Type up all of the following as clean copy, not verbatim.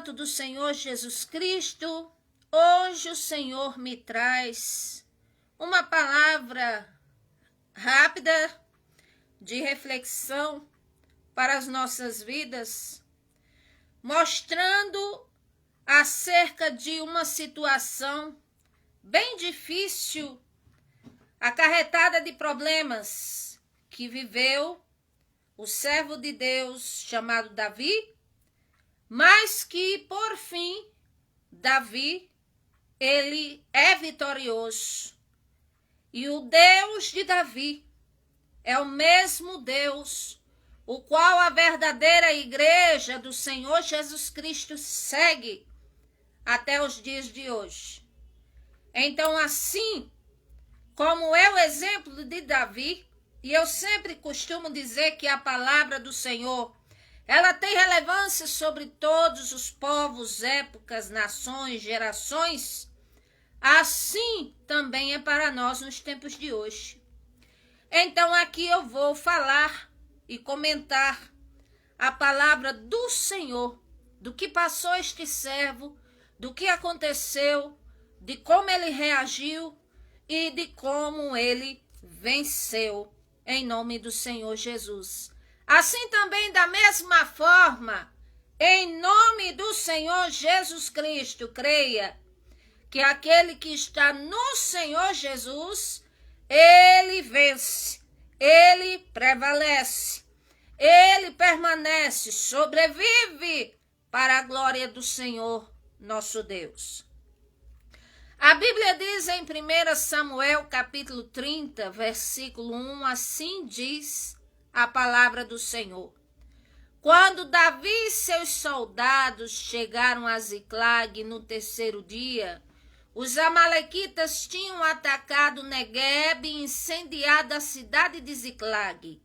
Do Senhor Jesus Cristo, hoje o Senhor me traz uma palavra rápida de reflexão para as nossas vidas, mostrando acerca de uma situação bem difícil, acarretada de problemas que viveu o servo de Deus chamado Davi, mas que, por fim, Davi, ele é vitorioso. E o Deus de Davi é o mesmo Deus, o qual a verdadeira igreja do Senhor Jesus Cristo segue até os dias de hoje. Então, assim como é o exemplo de Davi, e eu sempre costumo dizer que a palavra do Senhor ela tem relevância sobre todos os povos, épocas, nações, gerações. Assim também é para nós nos tempos de hoje. Então aqui eu vou falar e comentar a palavra do Senhor, do que passou este servo, do que aconteceu, de como ele reagiu e de como ele venceu, em nome do Senhor Jesus. Assim também, da mesma forma, em nome do Senhor Jesus Cristo, creia que aquele que está no Senhor Jesus, ele vence, ele prevalece, ele permanece, sobrevive para a glória do Senhor nosso Deus. A Bíblia diz em 1 Samuel capítulo 30, versículo 1, assim diz a palavra do Senhor. Quando Davi e seus soldados chegaram a Ziclag no terceiro dia, os amalequitas tinham atacado Negueb e incendiado a cidade de Ziclag.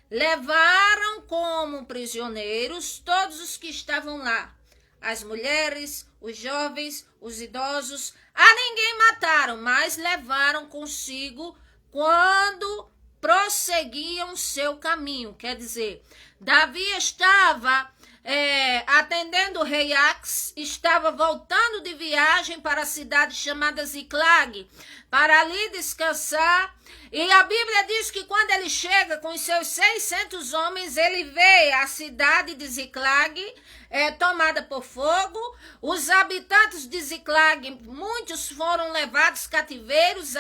Levaram como prisioneiros todos os que estavam lá, as mulheres, os jovens, os idosos. A ninguém mataram, mas levaram consigo quando prosseguiam seu caminho. Quer dizer, Davi estava atendendo o rei Ax, estava voltando de viagem para a cidade chamada Ziclag, para ali descansar. E a Bíblia diz que quando ele chega com os seus 600 homens, ele vê a cidade de Ziclag tomada por fogo. Os habitantes de Ziclag, muitos foram levados cativeiros,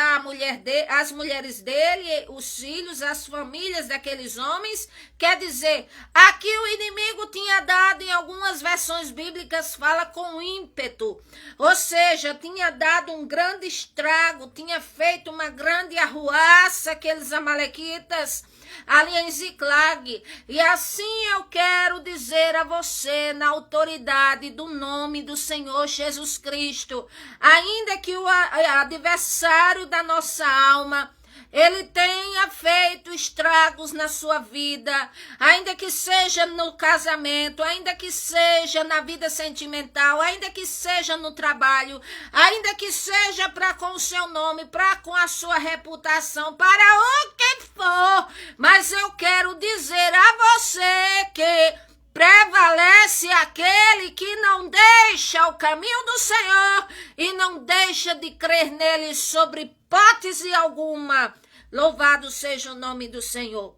as mulheres dele, os filhos, as famílias daqueles homens. Quer dizer, aqui o inimigo tinha dado, em algumas versões bíblicas, fala com ímpeto. Ou seja, tinha dado um grande estrago, tinha feito uma grande arruaça, aqueles amalequitas ali em Ziclag. E assim eu quero dizer a você, na autoridade do nome do Senhor Jesus Cristo, ainda que o adversário da nossa alma ele tenha feito estragos na sua vida, ainda que seja no casamento, ainda que seja na vida sentimental, ainda que seja no trabalho, ainda que seja para com o seu nome, para com a sua reputação, para o que for, mas eu quero dizer a você que prevalece aquele que não deixa o caminho do Senhor e não deixa de crer nele sobre hipótese alguma. Louvado seja o nome do Senhor.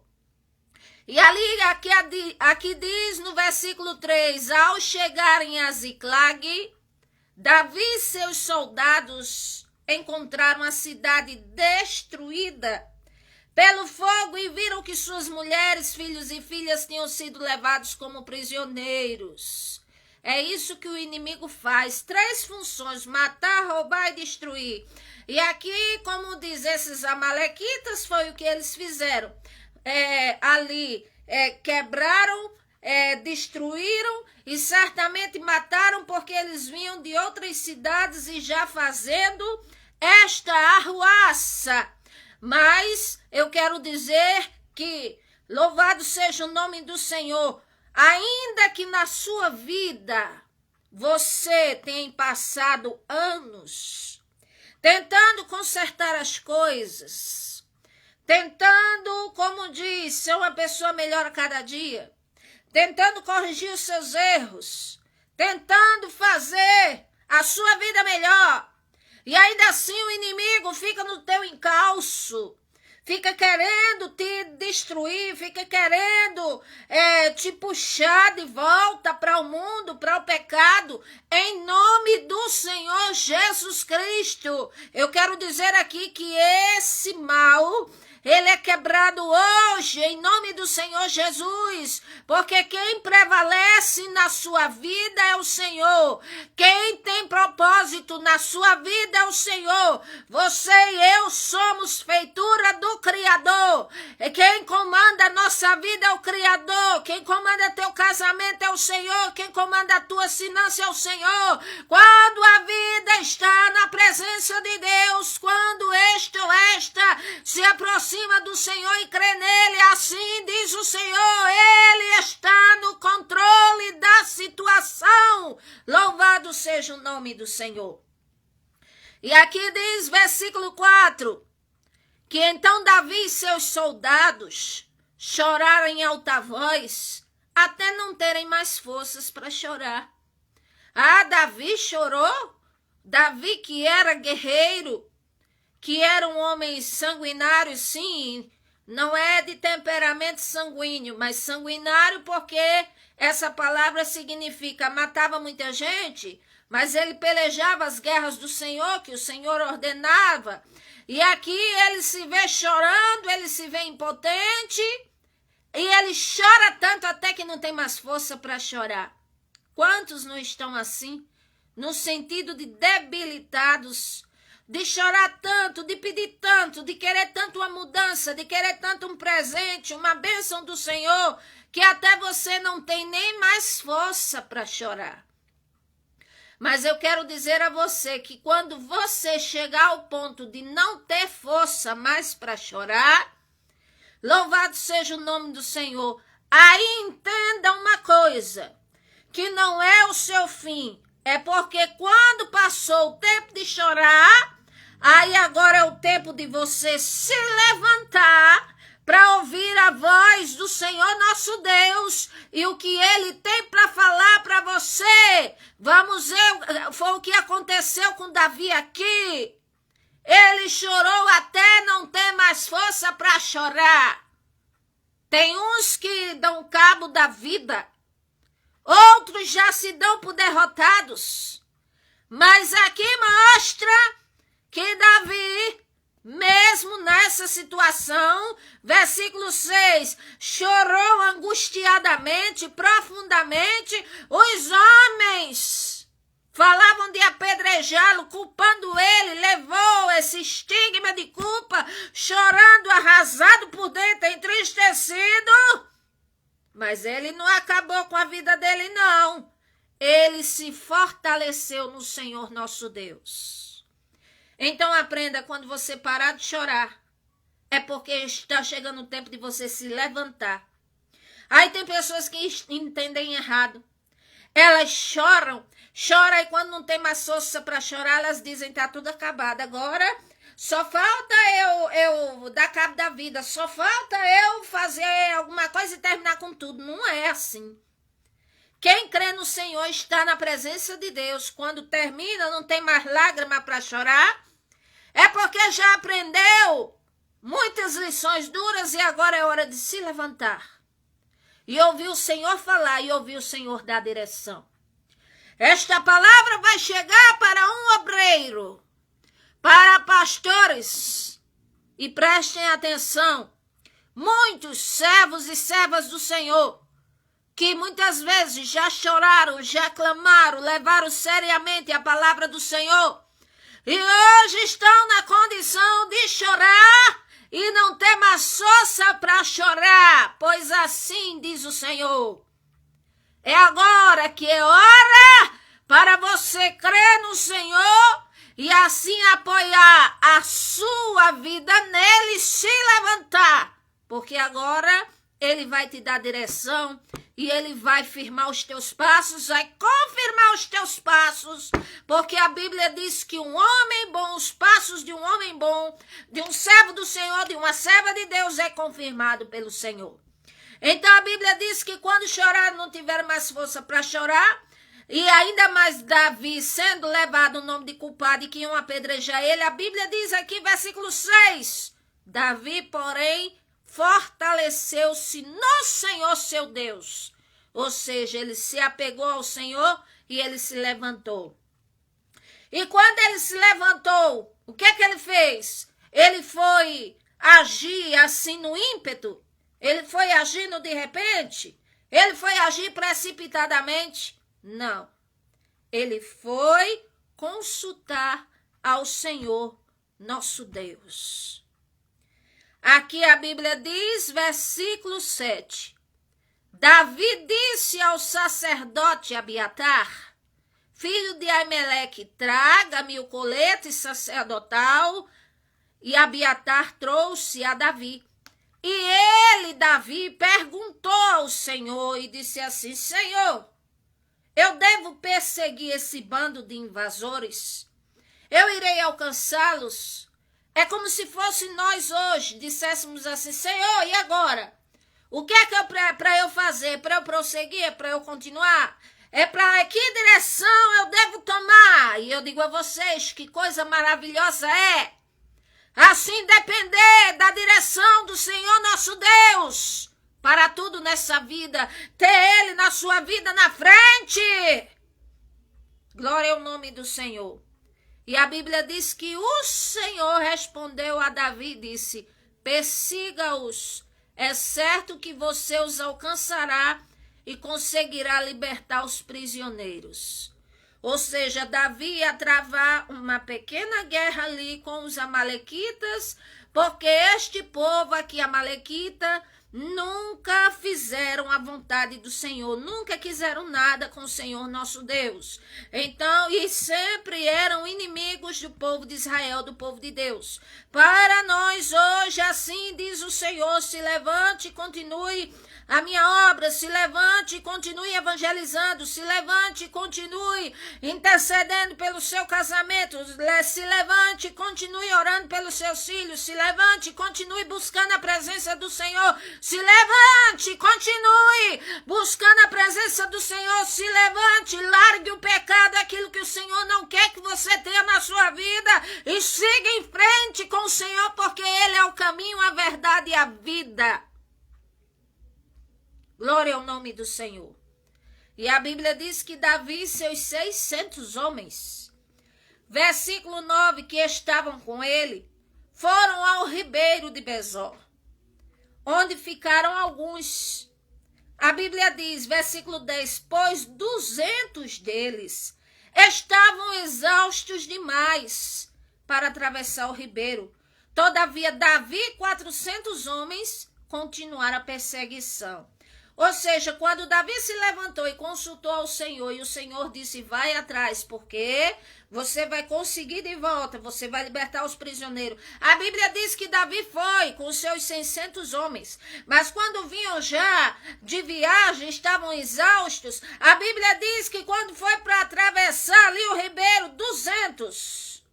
E ali, aqui diz no versículo 3, ao chegarem a Ziclag, Davi e seus soldados encontraram a cidade destruída pelo fogo e viram que suas mulheres, filhos e filhas tinham sido levados como prisioneiros. É isso que o inimigo faz. 3 funções: matar, roubar e destruir. E aqui, como diz esses amalequitas, foi o que eles fizeram. Quebraram, destruíram e certamente mataram, porque eles vinham de outras cidades e já fazendo esta arruaça. Mas eu quero dizer que, louvado seja o nome do Senhor, ainda que na sua vida você tenha passado anos tentando consertar as coisas, tentando, como diz, ser uma pessoa melhor a cada dia, tentando corrigir os seus erros, tentando fazer a sua vida melhor. E ainda assim o inimigo fica no teu encalço, fica querendo te destruir, fica querendo te puxar de volta para o mundo, para o pecado, em nome do Senhor Jesus Cristo. Eu quero dizer aqui que esse mal, ele é quebrado hoje, em nome do Senhor Jesus, porque quem prevalece na sua vida é o Senhor. Quem tem propósito na sua vida é o Senhor. Você e eu somos feitura do Criador. E quem comanda a nossa vida é o Criador. Quem comanda teu casamento é o Senhor. Quem comanda a tua finança é o Senhor. Quando a vida está na presença de Deus, quando este ou esta se aproxima do Senhor e crê nele, assim diz o Senhor, ele está no controle da situação. Louvado seja o nome do Senhor. E aqui diz, versículo 4, que então Davi e seus soldados choraram em alta voz, até não terem mais forças para chorar. Ah, Davi chorou? Davi, que era guerreiro, que era um homem sanguinário, sim, não é de temperamento sanguíneo, mas sanguinário porque essa palavra significa matava muita gente, mas ele pelejava as guerras do Senhor, que o Senhor ordenava. E aqui ele se vê chorando, ele se vê impotente, e ele chora tanto até que não tem mais força para chorar. Quantos não estão assim? No sentido de debilitados, de chorar tanto, de pedir tanto, de querer tanto uma mudança, de querer tanto um presente, uma bênção do Senhor, que até você não tem nem mais força para chorar. Mas eu quero dizer a você que quando você chegar ao ponto de não ter força mais para chorar, louvado seja o nome do Senhor, aí entenda uma coisa, que não é o seu fim, é porque quando passou o tempo de chorar, aí agora é o tempo de você se levantar para ouvir a voz do Senhor nosso Deus e o que Ele tem para falar para você. Vamos ver, foi o que aconteceu com Davi aqui. Ele chorou até não ter mais força para chorar. Tem uns que dão cabo da vida, outros já se dão por derrotados. Mas aqui mostra que Davi, mesmo nessa situação, versículo 6, chorou angustiadamente, profundamente. Os homens falavam de apedrejá-lo, culpando ele, levou esse estigma de culpa, chorando, arrasado por dentro, entristecido. Mas ele não acabou com a vida dele, não. Ele se fortaleceu no Senhor nosso Deus. Então aprenda, quando você parar de chorar, é porque está chegando o tempo de você se levantar. Aí tem pessoas que entendem errado. Elas choram e quando não tem mais força para chorar, elas dizem, tá tudo acabado. Agora só falta eu dar cabo da vida, só falta eu fazer alguma coisa e terminar com tudo. Não é assim. Quem crê no Senhor está na presença de Deus. Quando termina, não tem mais lágrima para chorar, é porque já aprendeu muitas lições duras e agora é hora de se levantar e ouvir o Senhor falar e ouvir o Senhor dar direção. Esta palavra vai chegar para um obreiro, para pastores, e prestem atenção, muitos servos e servas do Senhor, que muitas vezes já choraram, já clamaram, levaram seriamente a palavra do Senhor, e hoje estão na condição de chorar e não ter mais força para chorar, pois assim diz o Senhor. É agora que é hora para você crer no Senhor e assim apoiar a sua vida nele e se levantar, porque agora ele vai te dar direção e ele vai firmar os teus passos, vai confirmar os teus passos, porque a Bíblia diz que um homem bom, os passos de um homem bom, de um servo do Senhor, de uma serva de Deus, é confirmado pelo Senhor. Então a Bíblia diz que quando chorar não tiver mais força para chorar, e ainda mais Davi sendo levado o nome de culpado e que iam apedrejar ele, a Bíblia diz aqui, versículo 6, Davi, porém, fortaleceu-se no Senhor seu Deus. Ou seja, ele se apegou ao Senhor e ele se levantou. E quando ele se levantou, o que é que ele fez? Ele foi agir assim no ímpeto? Ele foi agindo de repente? Ele foi agir precipitadamente? Não. Ele foi consultar ao Senhor nosso Deus. Aqui a Bíblia diz, versículo 7. Davi disse ao sacerdote Abiatar, filho de Aimeleque, traga-me o colete sacerdotal, e Abiatar trouxe a Davi. E ele, Davi, perguntou ao Senhor e disse assim, Senhor, eu devo perseguir esse bando de invasores? Eu irei alcançá-los? É como se fosse nós hoje, disséssemos assim, Senhor, e agora? O que é que para eu fazer? Para eu prosseguir? Para eu continuar? É para que direção eu devo tomar? E eu digo a vocês, que coisa maravilhosa é assim depender da direção do Senhor nosso Deus. Para tudo nessa vida, ter Ele na sua vida na frente. Glória ao nome do Senhor. E a Bíblia diz que o Senhor respondeu a Davi e disse, persiga-os, é certo que você os alcançará e conseguirá libertar os prisioneiros. Ou seja, Davi ia travar uma pequena guerra ali com os amalequitas, porque este povo aqui, amalequita, nunca fizeram a vontade do Senhor, nunca quiseram nada com o Senhor nosso Deus. Então, e sempre eram inimigos do povo de Israel, do povo de Deus. Para nós hoje, assim diz o Senhor, se levante e continue a minha obra, se levante e continue evangelizando, se levante e continue intercedendo pelo seu casamento, se levante e continue orando pelos seus filhos, se levante e continue buscando a presença do Senhor, se levante e continue buscando a presença do Senhor, se levante, largue o pecado, aquilo que o Senhor não quer que você tenha na sua vida e siga em frente com o Senhor, porque Ele é o caminho, a verdade e a vida. Glória ao nome do Senhor. E a Bíblia diz que Davi e seus 600 homens, versículo 9, que estavam com ele, foram ao ribeiro de Besor, onde ficaram alguns. A Bíblia diz, versículo 10, pois 200 deles estavam exaustos demais para atravessar o ribeiro. Todavia, Davi e 400 homens continuaram a perseguição. Ou seja, quando Davi se levantou e consultou ao Senhor, e o Senhor disse, vai atrás, porque você vai conseguir de volta, você vai libertar os prisioneiros. A Bíblia diz que Davi foi com os seus 600 homens, mas quando vinham já de viagem, estavam exaustos, a Bíblia diz que quando foi para atravessar ali o ribeiro, 200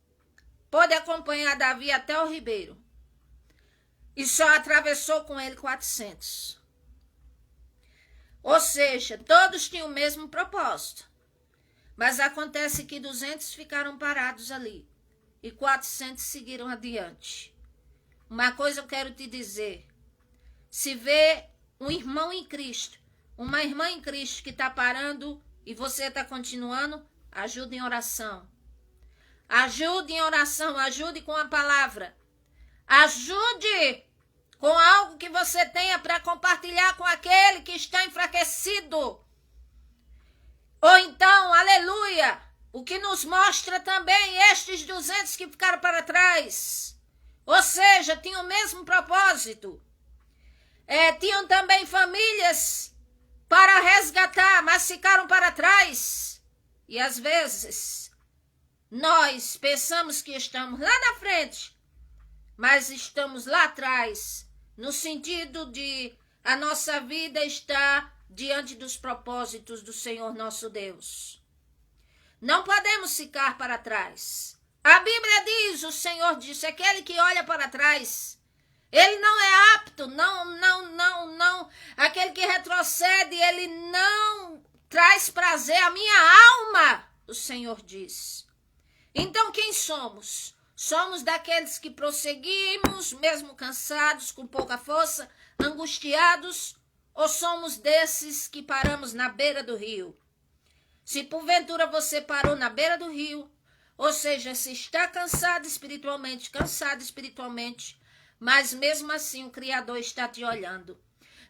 pôde acompanhar Davi até o ribeiro, e só atravessou com ele 400. Ou seja, todos tinham o mesmo propósito. Mas acontece que 200 ficaram parados ali e 400 seguiram adiante. Uma coisa eu quero te dizer. Se vê um irmão em Cristo, uma irmã em Cristo que está parando e você está continuando, ajude em oração. Ajude em oração, ajude com a palavra. Ajude com algo que você tenha para compartilhar com aquele que está enfraquecido. Ou então, aleluia, o que nos mostra também estes 200 que ficaram para trás. Ou seja, tinham o mesmo propósito. Tinham também famílias para resgatar, mas ficaram para trás. E às vezes, nós pensamos que estamos lá na frente, mas estamos lá atrás, no sentido de a nossa vida está diante dos propósitos do Senhor nosso Deus. Não podemos ficar para trás. A Bíblia diz, o Senhor disse, aquele que olha para trás, ele não é apto, não. Aquele que retrocede, ele não traz prazer à minha alma, o Senhor diz. Então quem somos? Somos daqueles que prosseguimos, mesmo cansados, com pouca força, angustiados, ou somos desses que paramos na beira do rio? Se porventura você parou na beira do rio, ou seja, se está cansado espiritualmente, mas mesmo assim o Criador está te olhando.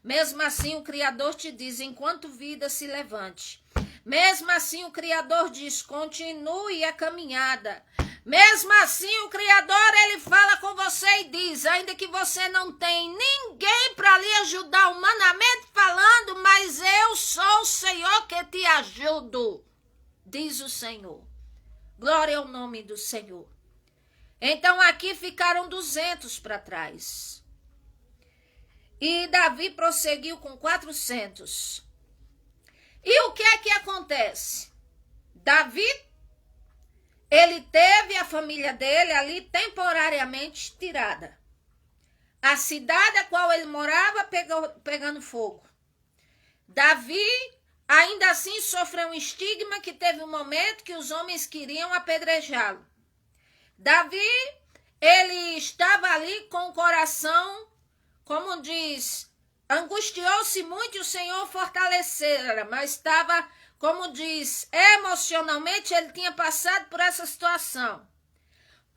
Mesmo assim o Criador te diz, enquanto vida se levante. Mesmo assim o Criador diz, continue a caminhada. Mesmo assim o Criador, ele fala com você e diz, ainda que você não tem ninguém para lhe ajudar humanamente falando, mas eu sou o Senhor que te ajudo, diz o Senhor. Glória ao nome do Senhor. Então aqui ficaram 200 para trás. E Davi prosseguiu com 400. E o que é que acontece? Davi, ele teve a família dele ali temporariamente tirada. A cidade a qual ele morava pegando fogo. Davi, ainda assim, sofreu um estigma que teve um momento que os homens queriam apedrejá-lo. Davi, ele estava ali com o coração, como diz, angustiou-se muito e o Senhor fortalecera, mas estava, como diz, emocionalmente ele tinha passado por essa situação.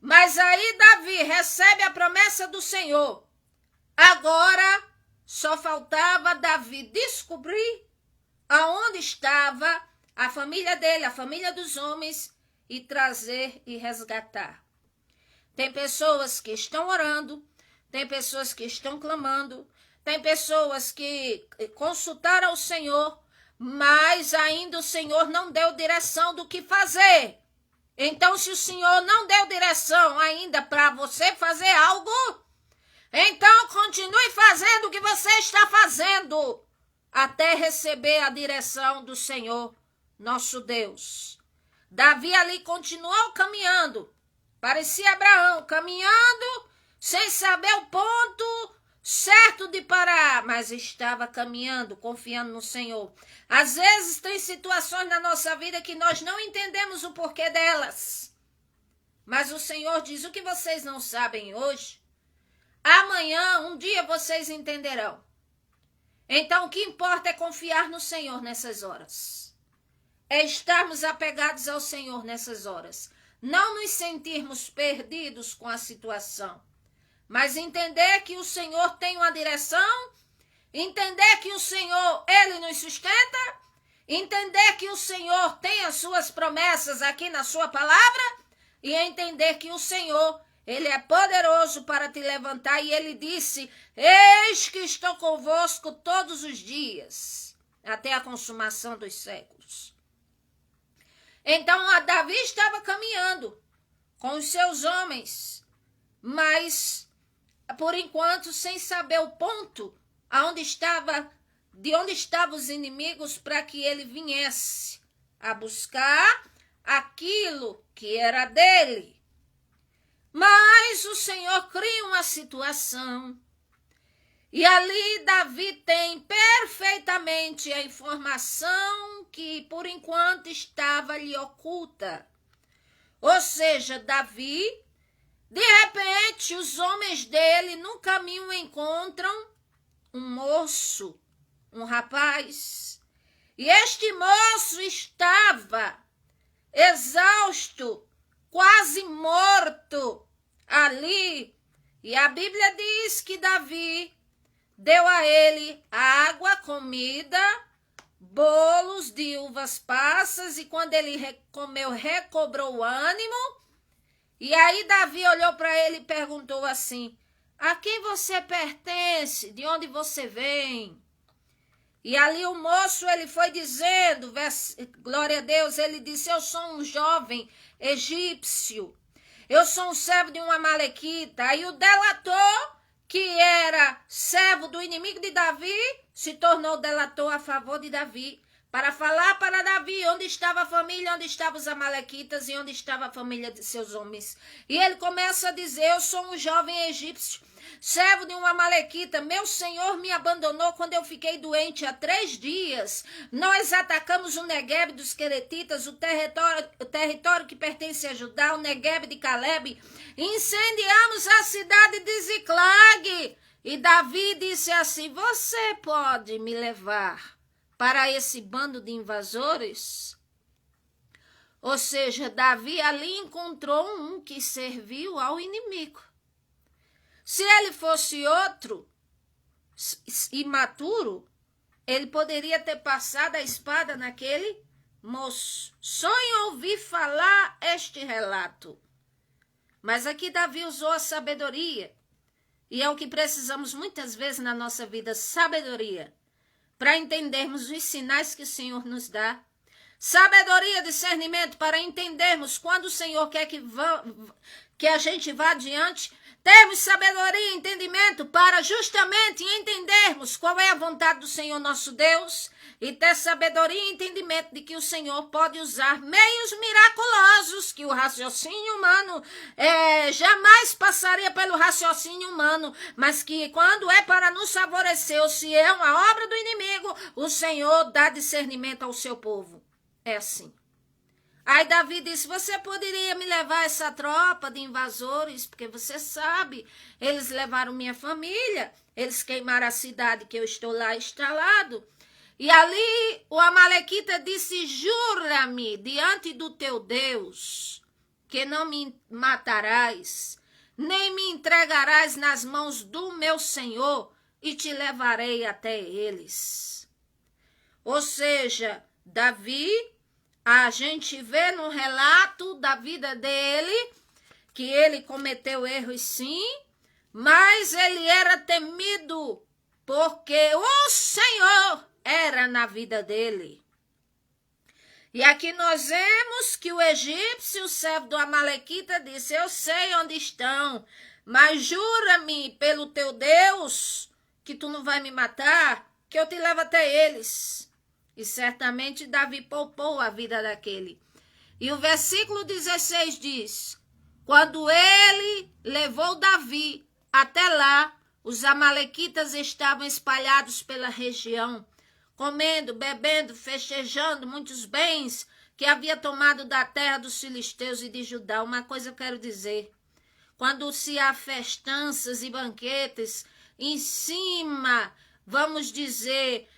Mas aí Davi recebe a promessa do Senhor. Agora só faltava Davi descobrir aonde estava a família dele, a família dos homens, e trazer e resgatar. Tem pessoas que estão orando, tem pessoas que estão clamando, tem pessoas que consultaram o Senhor, mas ainda o Senhor não deu direção do que fazer. Então, se o Senhor não deu direção ainda para você fazer algo, então continue fazendo o que você está fazendo, até receber a direção do Senhor, nosso Deus. Davi ali continuou caminhando, parecia Abraão, caminhando, sem saber o ponto certo de parar, mas estava caminhando, confiando no Senhor. Às vezes tem situações na nossa vida que nós não entendemos o porquê delas. Mas o Senhor diz, o que vocês não sabem hoje, amanhã, um dia vocês entenderão. Então o que importa é confiar no Senhor nessas horas. É estarmos apegados ao Senhor nessas horas. Não nos sentirmos perdidos com a situação. Mas entender que o Senhor tem uma direção, entender que o Senhor, Ele nos sustenta, entender que o Senhor tem as suas promessas aqui na sua palavra e entender que o Senhor, Ele é poderoso para te levantar e Ele disse, eis que estou convosco todos os dias, até a consumação dos séculos. Então, Davi estava caminhando com os seus homens, mas por enquanto, sem saber o ponto de onde estavam os inimigos para que ele viesse a buscar aquilo que era dele. Mas o Senhor cria uma situação e ali Davi tem perfeitamente a informação que por enquanto estava lhe oculta. Ou seja, Davi, de repente, os homens dele no caminho encontram um moço, um rapaz. E este moço estava exausto, quase morto ali. E a Bíblia diz que Davi deu a ele água, comida, bolos de uvas passas. E quando ele comeu, recobrou o ânimo. E aí Davi olhou para ele e perguntou assim, a quem você pertence? De onde você vem? E ali o moço, ele foi dizendo, glória a Deus, ele disse, eu sou um jovem egípcio, eu sou um servo de uma amalequita. Aí o delator, que era servo do inimigo de Davi, se tornou delator a favor de Davi, para falar para Davi onde estava a família, onde estavam os amalequitas e onde estava a família de seus homens. E ele começa a dizer: eu sou um jovem egípcio, servo de um amalequita. Meu senhor me abandonou quando eu fiquei doente há 3 dias. Nós atacamos o Negueb dos Queretitas, o território que pertence a Judá, o Negueb de Caleb. Incendiamos a cidade de Ziclag. E Davi disse assim: você pode me levar para esse bando de invasores? Ou seja, Davi ali encontrou um que serviu ao inimigo. Se ele fosse outro, imaturo, ele poderia ter passado a espada naquele moço. Só em ouvir falar este relato. Mas aqui Davi usou a sabedoria. E é o que precisamos muitas vezes na nossa vida, sabedoria, para entendermos os sinais que o Senhor nos dá. Sabedoria, discernimento, para entendermos quando o Senhor quer que a gente vá adiante. Temos sabedoria e entendimento para justamente entendermos qual é a vontade do Senhor nosso Deus e ter sabedoria e entendimento de que o Senhor pode usar meios miraculosos que o raciocínio humano jamais passaria pelo raciocínio humano, mas que quando é para nos favorecer ou se é uma obra do inimigo, o Senhor dá discernimento ao seu povo. É assim. Aí Davi disse: você poderia me levar essa tropa de invasores, porque você sabe, eles levaram minha família, eles queimaram a cidade que eu estou lá instalado. E ali o amalequita disse: jura-me diante do teu Deus que não me matarás, nem me entregarás nas mãos do meu Senhor, e te levarei até eles. Ou seja, Davi, a gente vê no relato da vida dele que ele cometeu erros sim, mas ele era temido porque o Senhor era na vida dele. E aqui nós vemos que o egípcio, o servo do amalequita, disse: eu sei onde estão, mas jura-me pelo teu Deus que tu não vai me matar, que eu te levo até eles. E certamente Davi poupou a vida daquele. E o versículo 16 diz: quando ele levou Davi até lá, os amalequitas estavam espalhados pela região, comendo, bebendo, festejando muitos bens que havia tomado da terra dos filisteus e de Judá. Uma coisa eu quero dizer: quando se há festanças e banquetes em cima, vamos dizer,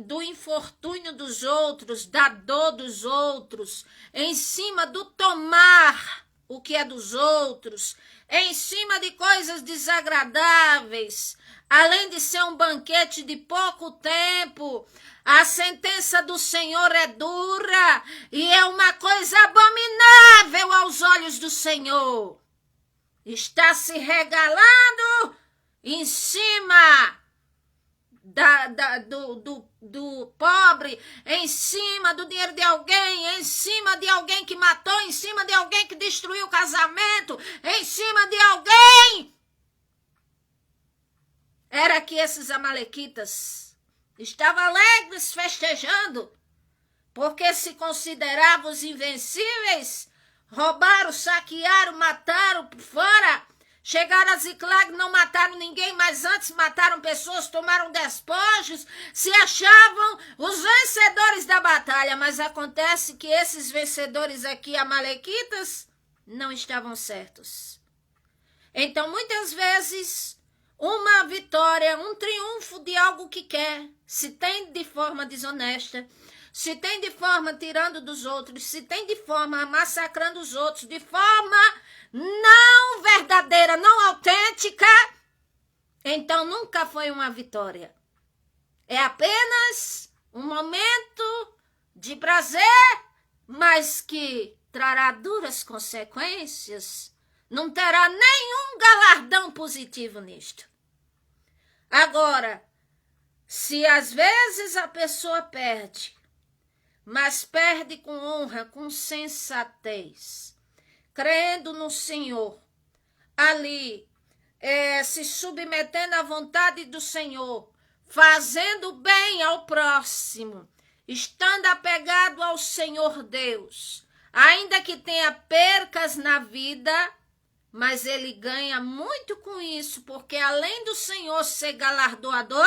do infortúnio dos outros, da dor dos outros, em cima do tomar o que é dos outros, em cima de coisas desagradáveis, além de ser um banquete de pouco tempo, a sentença do Senhor é dura e é uma coisa abominável aos olhos do Senhor. Está se regalando em cima do pobre, em cima do dinheiro de alguém, em cima de alguém que matou, em cima de alguém que destruiu o casamento, em cima de alguém. Era que esses amalequitas estavam alegres, festejando, porque se consideravam os invencíveis, roubaram, saquearam, mataram por fora. Chegaram a Ziclag, não mataram ninguém, mas antes mataram pessoas, tomaram despojos, se achavam os vencedores da batalha. Mas acontece que esses vencedores aqui, amalequitas, não estavam certos. Então, muitas vezes, uma vitória, um triunfo de algo que quer, se tem de forma desonesta, se tem de forma tirando dos outros, se tem de forma massacrando os outros, de forma não verdadeira, não autêntica, então nunca foi uma vitória. É apenas um momento de prazer, mas que trará duras consequências, não terá nenhum galardão positivo nisto. Agora, se às vezes a pessoa perde, mas perde com honra, com sensatez, crendo no Senhor, ali, se submetendo à vontade do Senhor, fazendo bem ao próximo estando apegado ao Senhor Deus, ainda que tenha percas na vida, mas ele ganha muito com isso, porque além do Senhor ser galardoador,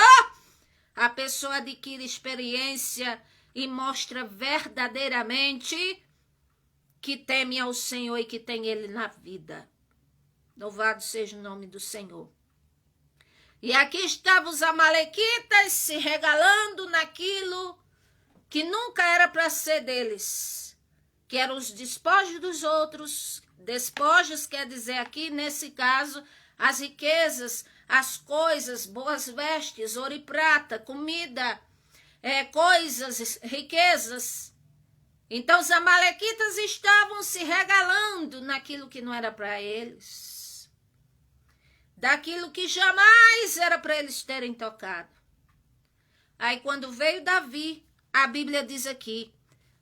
a pessoa adquire experiência e mostra verdadeiramente que teme ao Senhor e que tem Ele na vida. Louvado seja o nome do Senhor. E aqui estavam os amalequitas se regalando naquilo que nunca era para ser deles, que eram os despojos dos outros. Despojos quer dizer aqui, nesse caso, as riquezas, as coisas, boas vestes, ouro e prata, comida, coisas, riquezas. Então os amalequitas estavam se regalando naquilo que não era para eles, daquilo que jamais era para eles terem tocado. Aí quando veio Davi, a Bíblia diz aqui,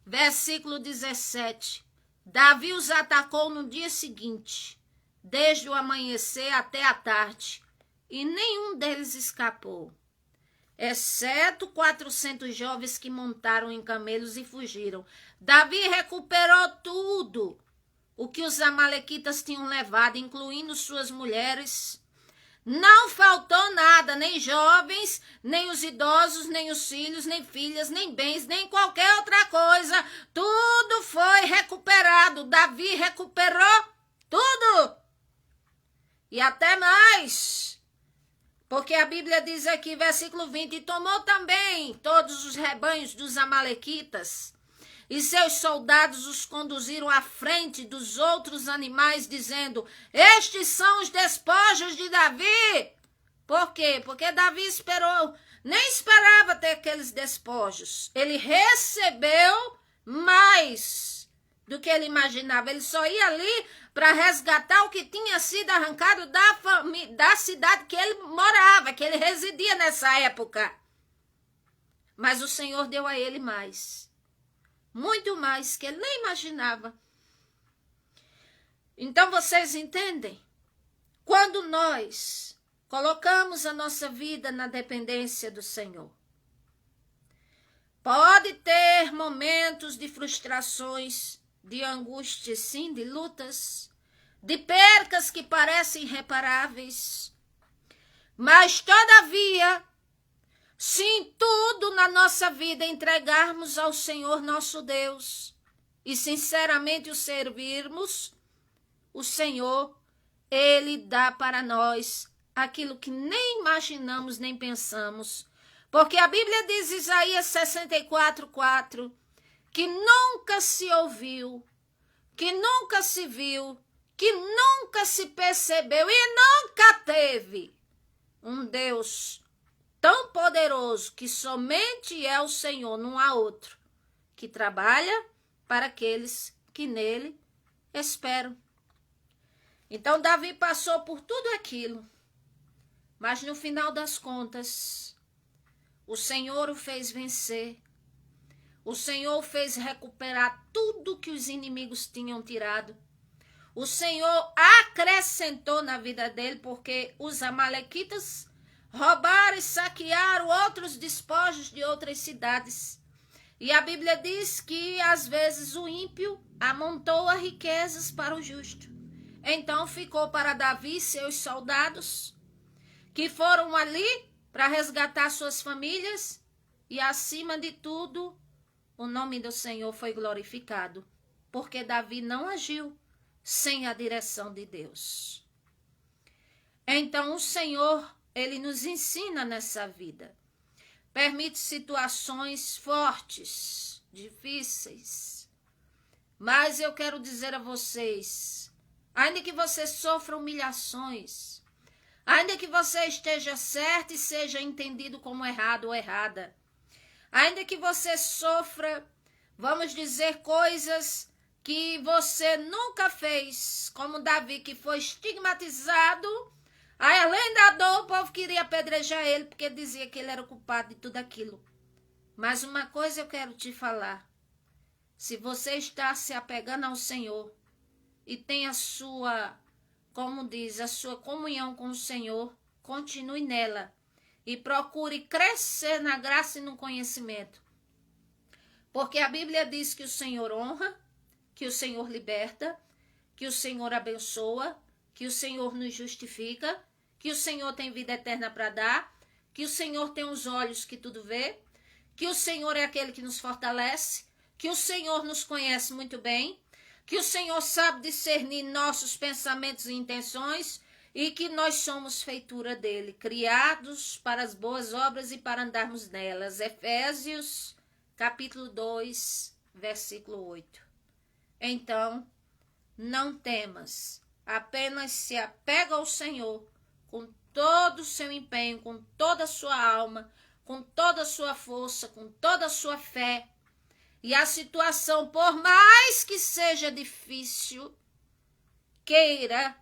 versículo 17, Davi os atacou no dia seguinte, desde o amanhecer até a tarde, e nenhum deles escapou, exceto 400 jovens que montaram em camelos e fugiram. Davi recuperou tudo o que os amalequitas tinham levado, incluindo suas mulheres. Não faltou nada, nem jovens, nem os idosos, nem os filhos, nem filhas, nem bens, nem qualquer outra coisa. Tudo foi recuperado. Davi recuperou tudo. E até mais. Porque a Bíblia diz aqui, versículo 20, e tomou também todos os rebanhos dos amalequitas, e seus soldados os conduziram à frente dos outros animais, dizendo, estes são os despojos de Davi. Por quê? Porque Davi nem esperava ter aqueles despojos. Ele recebeu mais do que ele imaginava. Ele só ia ali para resgatar o que tinha sido arrancado da cidade que ele morava, que ele residia nessa época. Mas o Senhor deu a ele mais. Muito mais que ele nem imaginava. Então vocês entendem? Quando nós colocamos a nossa vida na dependência do Senhor, pode ter momentos de frustrações, de angústia, sim, de lutas, de percas que parecem irreparáveis, mas todavia, se em tudo na nossa vida entregarmos ao Senhor nosso Deus e sinceramente o servirmos, o Senhor, Ele dá para nós aquilo que nem imaginamos nem pensamos. Porque a Bíblia diz, Isaías 64:4, que nunca se ouviu, que nunca se viu, que nunca se percebeu e nunca teve um Deus tão poderoso que somente é o Senhor, não há outro, que trabalha para aqueles que nele esperam. Então Davi passou por tudo aquilo, mas no final das contas, o Senhor o fez vencer. O Senhor fez recuperar tudo que os inimigos tinham tirado. O Senhor acrescentou na vida dele, porque os amalequitas roubaram e saquearam outros despojos de outras cidades. E a Bíblia diz que, às vezes, o ímpio amontoa riquezas para o justo. Então ficou para Davi seus soldados, que foram ali para resgatar suas famílias, e, acima de tudo, o nome do Senhor foi glorificado, porque Davi não agiu sem a direção de Deus. Então, o Senhor, Ele nos ensina nessa vida. Permite situações fortes, difíceis. Mas eu quero dizer a vocês, ainda que você sofra humilhações, ainda que você esteja certo e seja entendido como errado ou errada, ainda que você sofra, vamos dizer, coisas que você nunca fez, como Davi, que foi estigmatizado, aí, além da dor, o povo queria apedrejar ele, porque dizia que ele era o culpado de tudo aquilo. Mas uma coisa eu quero te falar, se você está se apegando ao Senhor e tem a sua, como diz, a sua comunhão com o Senhor, continue nela e procure crescer na graça e no conhecimento. Porque a Bíblia diz que o Senhor honra, que o Senhor liberta, que o Senhor abençoa, que o Senhor nos justifica, que o Senhor tem vida eterna para dar, que o Senhor tem os olhos que tudo vê, que o Senhor é aquele que nos fortalece, que o Senhor nos conhece muito bem, que o Senhor sabe discernir nossos pensamentos e intenções e que nós somos feitura dele, criados para as boas obras e para andarmos nelas. Efésios, capítulo 2, versículo 8. Então, não temas, apenas se apega ao Senhor com todo o seu empenho, com toda a sua alma, com toda a sua força, com toda a sua fé. E a situação, por mais que seja difícil, queira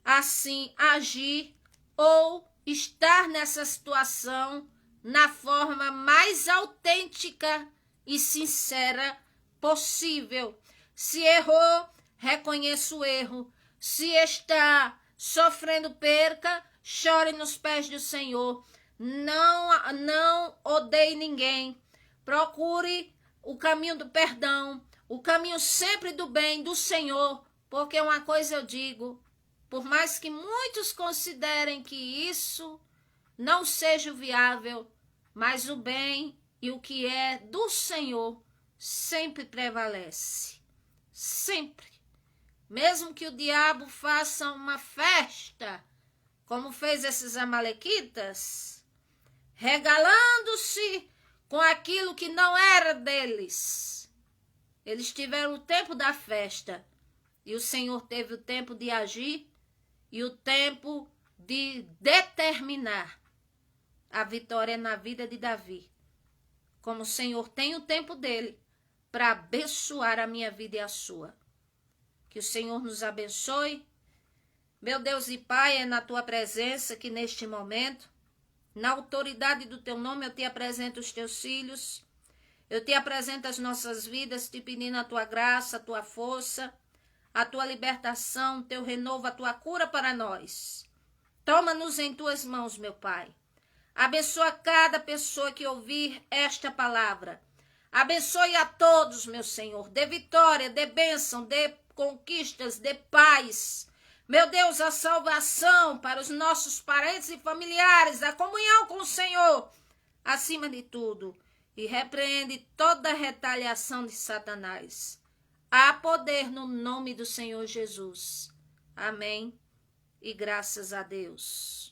assim agir ou estar nessa situação na forma mais autêntica e sincera possível. Se errou, reconheça o erro. Se está sofrendo perca, chore nos pés do Senhor. Não odeie ninguém. Procure o caminho do perdão, o caminho sempre do bem do Senhor, porque uma coisa eu digo, por mais que muitos considerem que isso não seja viável, mas o bem e o que é do Senhor sempre prevalece. Sempre. Mesmo que o diabo faça uma festa, como fez esses amalequitas, regalando-se com aquilo que não era deles. Eles tiveram o tempo da festa e o Senhor teve o tempo de agir e o tempo de determinar a vitória na vida de Davi. Como o Senhor tem o tempo dele para abençoar a minha vida e a sua. Que o Senhor nos abençoe. Meu Deus e Pai, é na tua presença que neste momento, na autoridade do teu nome, eu te apresento os teus filhos. Eu te apresento as nossas vidas, te pedindo a tua graça, a tua força, a tua libertação, o teu renovo, a tua cura para nós. Toma-nos em tuas mãos, meu Pai. Abençoa cada pessoa que ouvir esta palavra. Abençoe a todos, meu Senhor. Dê vitória, dê bênção, dê conquistas, dê paz. Meu Deus, a salvação para os nossos parentes e familiares, a comunhão com o Senhor, acima de tudo. E repreende toda retaliação de Satanás. Há poder no nome do Senhor Jesus. Amém. E graças a Deus.